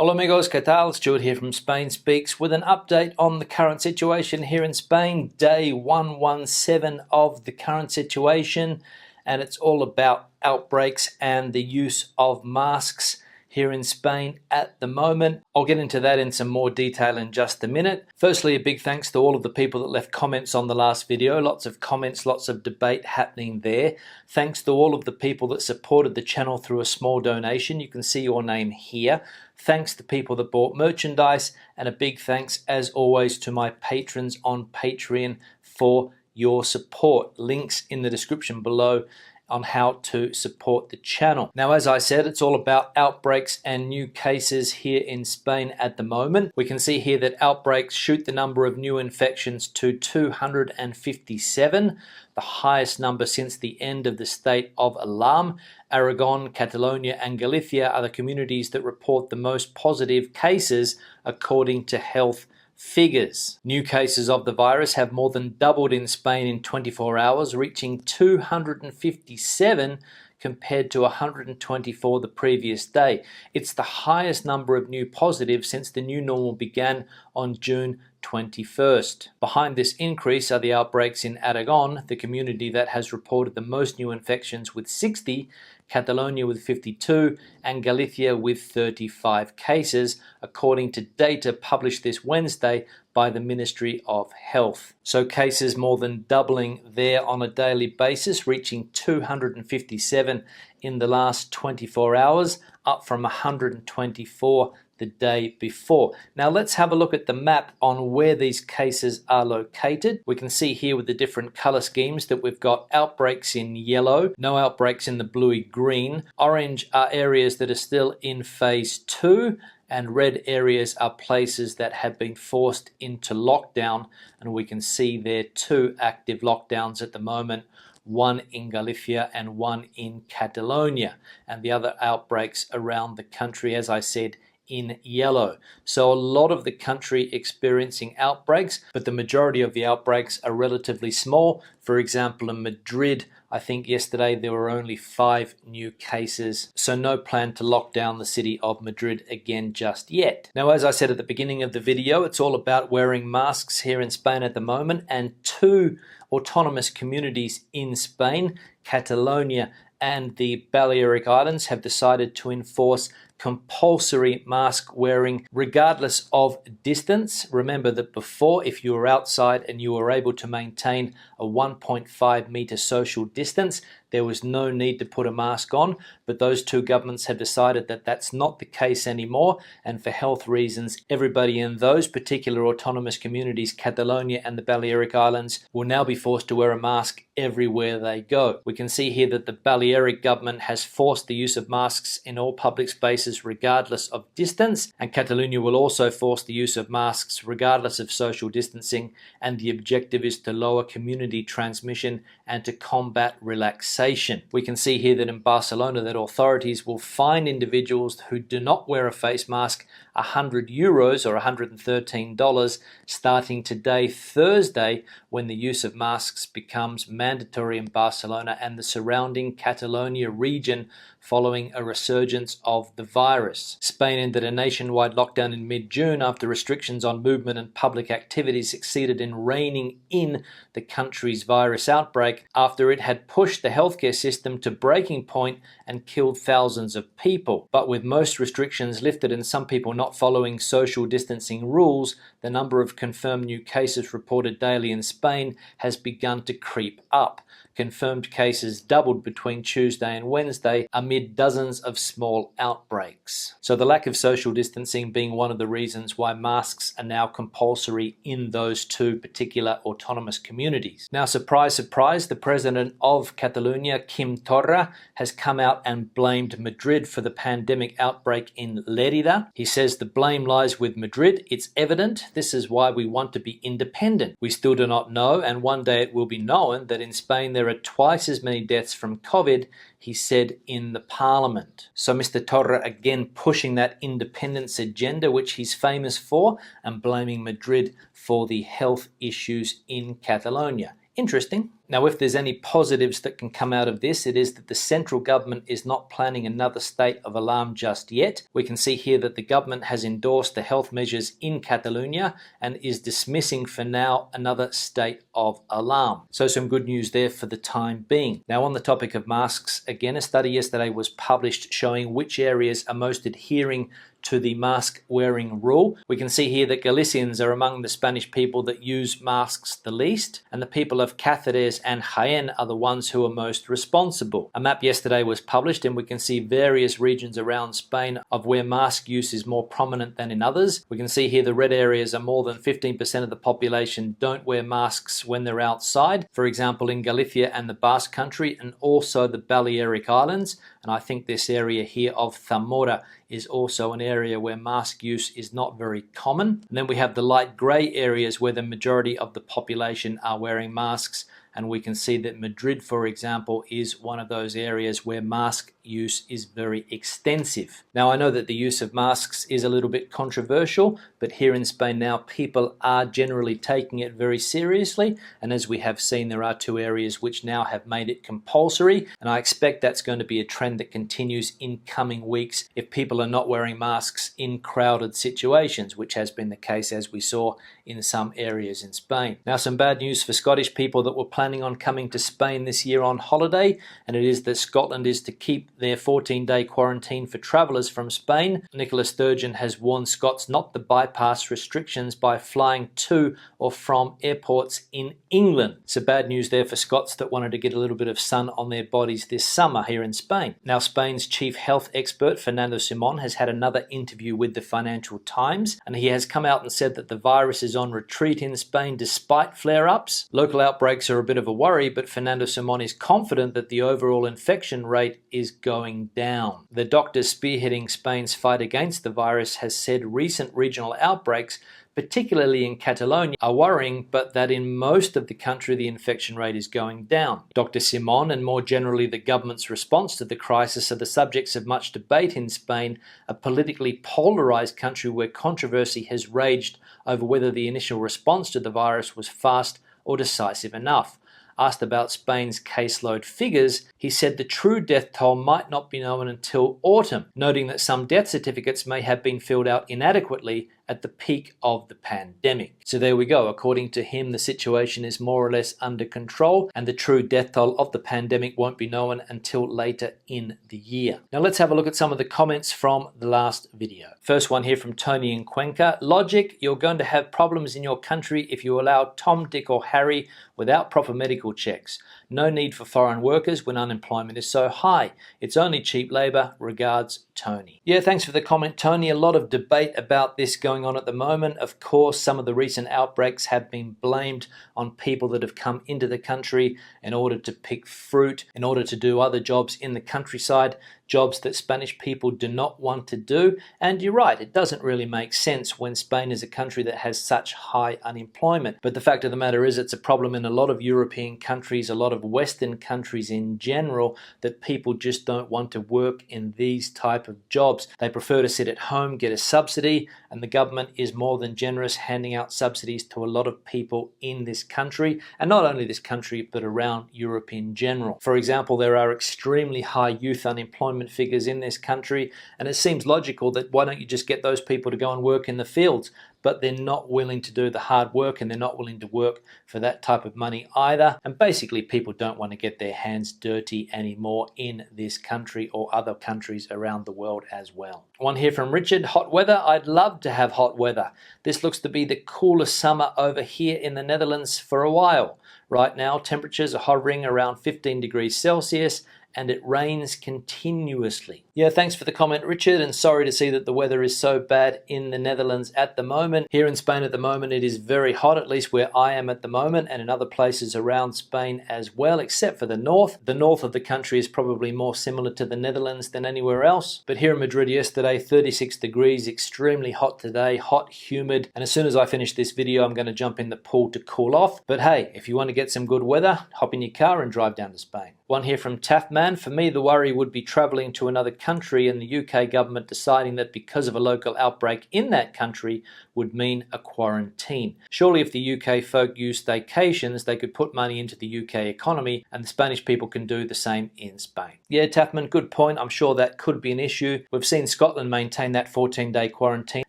Hola amigos, ¿qué tal? Stuart here from Spain Speaks with an update on the current situation here in Spain, day 117 of the current situation, and it's all about outbreaks and the use of masks here in Spain at the moment. I'll get into that in some more detail in just a minute. Firstly, a big thanks to all of the people that left comments on the last video. Lots of comments, lots of debate happening there. Thanks to all of the people that supported the channel through a small donation. You can see your name here. Thanks to people that bought merchandise, and a big thanks as always to my patrons on Patreon for your support. Links in the description below on how to support the channel. Now, as I said, it's all about outbreaks and new cases here in Spain at the moment. We can see here that outbreaks shoot the number of new infections to 257, the highest number since the end of the state of alarm. Aragon, Catalonia, and Galicia are the communities that report the most positive cases according to health figures. New cases of the virus have more than doubled in Spain in 24 hours, reaching 257 compared to 124 the previous day. It's the highest number of new positives since the new normal began on June 21st. Behind this increase are the outbreaks in Aragon, the community that has reported the most new infections with 60, Catalonia with 52, and Galicia with 35 cases, according to data published this Wednesday by the Ministry of Health. So cases more than doubling there on a daily basis, reaching 257 in the last 24 hours, up from 124 the day before. Now let's have a look at the map on where these cases are located. We can see here with the different color schemes that we've got outbreaks in yellow, no outbreaks in the bluey green. Orange are areas that are still in phase 2, and red areas are places that have been forced into lockdown, and we can see there 2 active lockdowns at the moment, one in Galicia and one in Catalonia, and the other outbreaks around the country, as I said, in yellow. So a lot of the country experiencing outbreaks, but the majority of the outbreaks are relatively small. For example, in Madrid, I think yesterday there were only 5 new cases, so no plan to lock down the city of Madrid again just yet. Now, as I said at the beginning of the video, it's all about wearing masks here in Spain at the moment, and 2 autonomous communities in Spain, Catalonia and the Balearic Islands, have decided to enforce compulsory mask wearing regardless of distance. Remember that before, if you were outside and you were able to maintain a 1.5 meter social distance, there was no need to put a mask on, but those 2 governments have decided that that's not the case anymore, and for health reasons, everybody in those particular autonomous communities, Catalonia and the Balearic Islands, will now be forced to wear a mask everywhere they go. We can see here that the Balearic government has forced the use of masks in all public spaces regardless of distance, and Catalonia will also force the use of masks regardless of social distancing, and the objective is to lower community transmission and to combat relaxation. We can see here that in Barcelona that authorities will fine individuals who do not wear a face mask €100 or $113 starting today, Thursday, when the use of masks becomes mandatory in Barcelona and the surrounding Catalonia region following a resurgence of the virus. Spain ended a nationwide lockdown in mid-June after restrictions on movement and public activities succeeded in reining in the country's virus outbreak after it had pushed the healthcare system to breaking point and killed thousands of people. But with most restrictions lifted and some people not following social distancing rules, the number of confirmed new cases reported daily in Spain has begun to creep up. Confirmed cases doubled between Tuesday and Wednesday amid dozens of small outbreaks. So the lack of social distancing being one of the reasons why masks are now compulsory in those 2 particular autonomous communities. Now, surprise, surprise, the president of Catalonia, Quim Torra, has come out and blamed Madrid for the pandemic outbreak in Lerida. He says the blame lies with Madrid. It's evident. This is why we want to be independent. We still do not know, and one day it will be known, that in Spain there are twice as many deaths from COVID, he said in the parliament. So Mr. Torra again pushing that independence agenda, which he's famous for, and blaming Madrid for the health issues in Catalonia. Interesting. Now, if there's any positives that can come out of this, it is that the central government is not planning another state of alarm just yet. We can see here that the government has endorsed the health measures in Catalonia and is dismissing for now another state of alarm. So some good news there for the time being. Now, on the topic of masks, again, a study yesterday was published showing which areas are most adhering to the mask wearing rule. We can see here that Galicians are among the Spanish people that use masks the least, and the people of Cáceres and Jaén are the ones who are most responsible. A map yesterday was published and we can see various regions around Spain of where mask use is more prominent than in others. We can see here the red areas are more than 15% of the population don't wear masks when they're outside. For example, in Galicia and the Basque Country, and also the Balearic Islands. And I think this area here of Zamora is also an area where mask use is not very common. And then we have the light grey areas where the majority of the population are wearing masks. And we can see that Madrid, for example, is one of those areas where mask use is very extensive. Now, I know that the use of masks is a little bit controversial, but here in Spain now, people are generally taking it very seriously. And as we have seen, there are 2 areas which now have made it compulsory. And I expect that's going to be a trend that continues in coming weeks if people are not wearing masks in crowded situations, which has been the case as we saw in some areas in Spain. Now, some bad news for Scottish people that were planning on coming to Spain this year on holiday, and it is that Scotland is to keep their 14-day quarantine for travellers from Spain. Nicola Sturgeon has warned Scots not to bypass restrictions by flying to or from airports in England. So bad news there for Scots that wanted to get a little bit of sun on their bodies this summer here in Spain. Now, Spain's chief health expert, Fernando Simón, has had another interview with the Financial Times, and he has come out and said that the virus is on retreat in Spain despite flare-ups. Local outbreaks are a bit of a worry, but Fernando Simón is confident that the overall infection rate is going down. The doctor spearheading Spain's fight against the virus has said recent regional outbreaks, particularly in Catalonia, are worrying, but that in most of the country the infection rate is going down. Dr. Simón and more generally the government's response to the crisis are the subjects of much debate in Spain, a politically polarized country where controversy has raged over whether the initial response to the virus was fast or decisive enough. Asked about Spain's caseload figures, he said the true death toll might not be known until autumn, noting that some death certificates may have been filled out inadequately at the peak of the pandemic. So there we go. According to him, the situation is more or less under control, and the true death toll of the pandemic won't be known until later in the year. Now let's have a look at some of the comments from the last video. First one here from Tony in Cuenca. Logic, you're going to have problems in your country if you allow Tom, Dick or Harry without proper medical checks. No need for foreign workers when unemployment is so high. It's only cheap labour. Regards, Tony. Yeah, thanks for the comment, Tony. A lot of debate about this going on at the moment. Of course, some of the recent outbreaks have been blamed on people that have come into the country in order to pick fruit, in order to do other jobs in the countryside, jobs that Spanish people do not want to do. And you're right, it doesn't really make sense when Spain is a country that has such high unemployment. But the fact of the matter is it's a problem in a lot of European countries, a lot of Western countries in general, that people just don't want to work in these type of jobs. They prefer to sit at home, get a subsidy, and the government is more than generous handing out subsidies to a lot of people in this country, and not only this country but around Europe in general. For example, there are extremely high youth unemployment figures in this country, and it seems logical that why don't you just get those people to go and work in the fields? But they're not willing to do the hard work, and they're not willing to work for that type of money either. And basically people don't want to get their hands dirty anymore in this country or other countries around the world as well. One here from Richard. Hot weather. I'd love to have hot weather. This looks to be the coolest summer over here in the Netherlands for a while. Right now temperatures are hovering around 15 degrees Celsius and it rains continuously. Yeah, thanks for the comment, Richard, and sorry to see that the weather is so bad in the Netherlands at the moment. Here in Spain at the moment it is very hot, at least where I am at the moment, and in other places around Spain as well, except for the north. The north of the country is probably more similar to the Netherlands than anywhere else. But here in Madrid yesterday, 36 degrees, extremely hot today, hot, humid, and as soon as I finish this video I'm going to jump in the pool to cool off. But hey, if you want to get some good weather, hop in your car and drive down to Spain. One here from Taffman. For me, the worry would be travelling to another country and the UK government deciding that because of a local outbreak in that country would mean a quarantine. Surely if the UK folk use staycations, they could put money into the UK economy and the Spanish people can do the same in Spain. Yeah, Taffman, good point. I'm sure that could be an issue. We've seen Scotland maintain that 14-day quarantine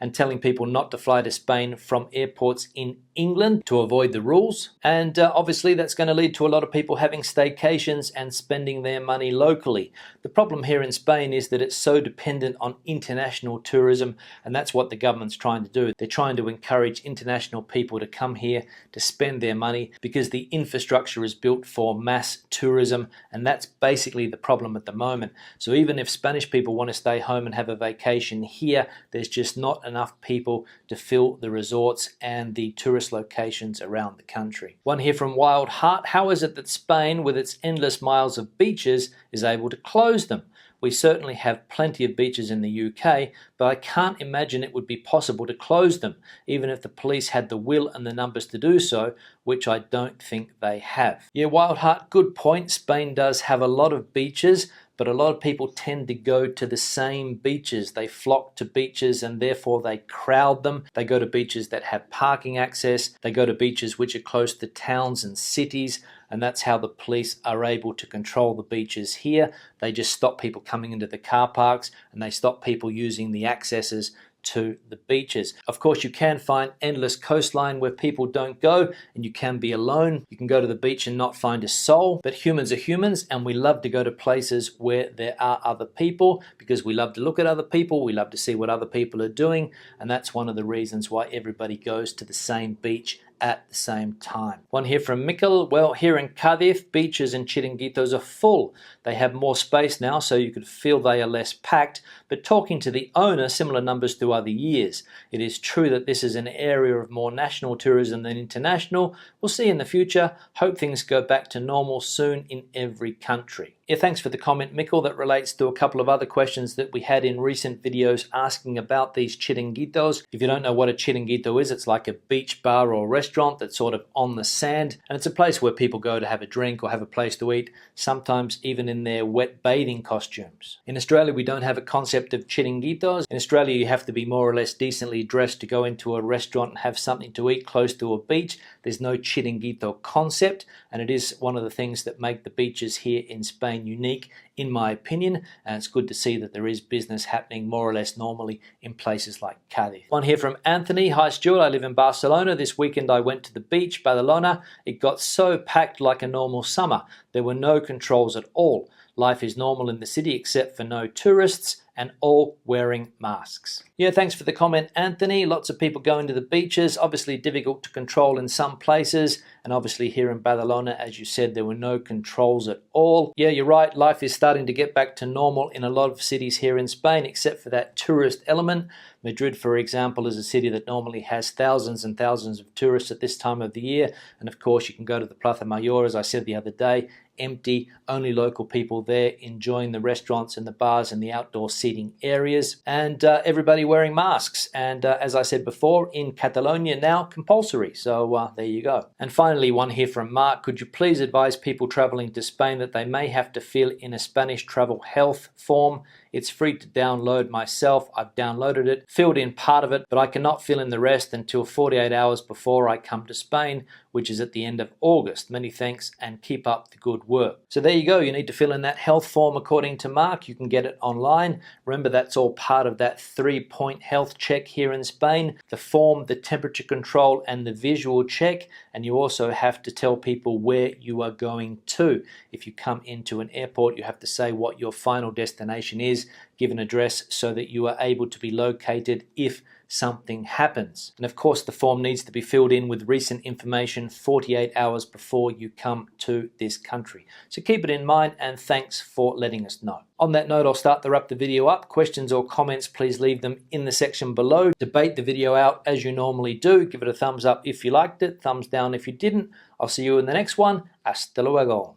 and telling people not to fly to Spain from airports in England to avoid the rules. And obviously that's going to lead to a lot of people having staycations and spending their money locally. The problem here in Spain is that it's so dependent on international tourism, and that's what the government's trying to do. They're trying to encourage international people to come here to spend their money because the infrastructure is built for mass tourism, and that's basically the problem at the moment. So even if Spanish people want to stay home and have a vacation here, there's just not enough people to fill the resorts and the tourist locations around the country. One here from Wild Heart. How is it that Spain, with its endless miles of beaches, is able to close them? We certainly have plenty of beaches in the UK, but I can't imagine it would be possible to close them, even if the police had the will and the numbers to do so, which I don't think they have. Yeah, Wild Heart, good point. Spain does have a lot of beaches, but a lot of people tend to go to the same beaches. They flock to beaches and therefore they crowd them. They go to beaches that have parking access. They go to beaches which are close to towns and cities, and that's how the police are able to control the beaches here. They just stop people coming into the car parks and they stop people using the accesses to the beaches. Of course, you can find endless coastline where people don't go, and you can be alone. You can go to the beach and not find a soul, but humans are humans, and we love to go to places where there are other people because we love to look at other people, we love to see what other people are doing, and that's one of the reasons why everybody goes to the same beach at the same time. One here from Mikkel. Well, here in Cádiz, beaches and chiringuitos are full. They have more space now, so you could feel they are less packed, but talking to the owner, similar numbers to other years. It is true that this is an area of more national tourism than international. We'll see in the future. Hope things go back to normal soon in every country. Yeah, thanks for the comment, Mikkel. That relates to a couple of other questions that we had in recent videos asking about these chiringuitos. If you don't know what a chiringuito is, it's like a beach bar or restaurant that's sort of on the sand, and it's a place where people go to have a drink or have a place to eat, sometimes even in their wet bathing costumes. In Australia, we don't have a concept of chiringuitos. In Australia, you have to be more or less decently dressed to go into a restaurant and have something to eat close to a beach. There's no chiringuito concept, and it is one of the things that make the beaches here in Spain unique, in my opinion, and it's good to see that there is business happening more or less normally in places like Cádiz. One here from Anthony. Hi Stuart, I live in Barcelona. This weekend I went to the beach, Badalona. It got so packed like a normal summer. There were no controls at all. Life is normal in the city except for no tourists and all wearing masks. Yeah, thanks for the comment, Anthony. Lots of people going to the beaches, obviously difficult to control in some places, and obviously here in Badalona, as you said, there were no controls at all. Yeah, you're right, life is starting to get back to normal in a lot of cities here in Spain, except for that tourist element. Madrid, for example, is a city that normally has thousands and thousands of tourists at this time of the year, and of course you can go to the Plaza Mayor, as I said the other day, empty, only local people there enjoying the restaurants and the bars and the outdoor seating areas, and everybody wearing masks. And as I said before, in Catalonia now compulsory, so there you go. And finally, one here from Mark. Could you please advise people traveling to Spain that they may have to fill in a Spanish travel health form? It's free to download myself. I've downloaded it, filled in part of it, but I cannot fill in the rest until 48 hours before I come to Spain, which is at the end of August. Many thanks and keep up the good work. So there you go. You need to fill in that health form according to Mark. You can get it online. Remember, that's all part of that 3-point health check here in Spain. The form, the temperature control, and the visual check. And you also have to tell people where you are going to. If you come into an airport, you have to say what your final destination is, give an address so that you are able to be located if something happens. And of course, the form needs to be filled in with recent information 48 hours before you come to this country. So keep it in mind, and thanks for letting us know. On that note, I'll start to wrap the video up. Questions or comments, please leave them in the section below. Debate the video out as you normally do. Give it a thumbs up if you liked it, thumbs down if you didn't. I'll see you in the next one. Hasta luego.